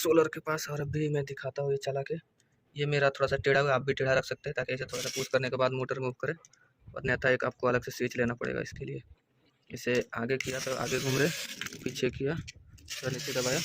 Solar के पास। और अभी मैं दिखाता हूँ ये चला के। ये मेरा थोड़ा सा टेढ़ा हुआ, आप भी टेढ़ा रख सकते हैं ताकि इसे थोड़ा सा पुश करने के बाद मोटर मूव करे। और अन्यथा एक आपको अलग से स्विच लेना पड़ेगा इसके लिए। इसे आगे किया तो आगे घूम रहे, पीछे किया तो नीचे दबाया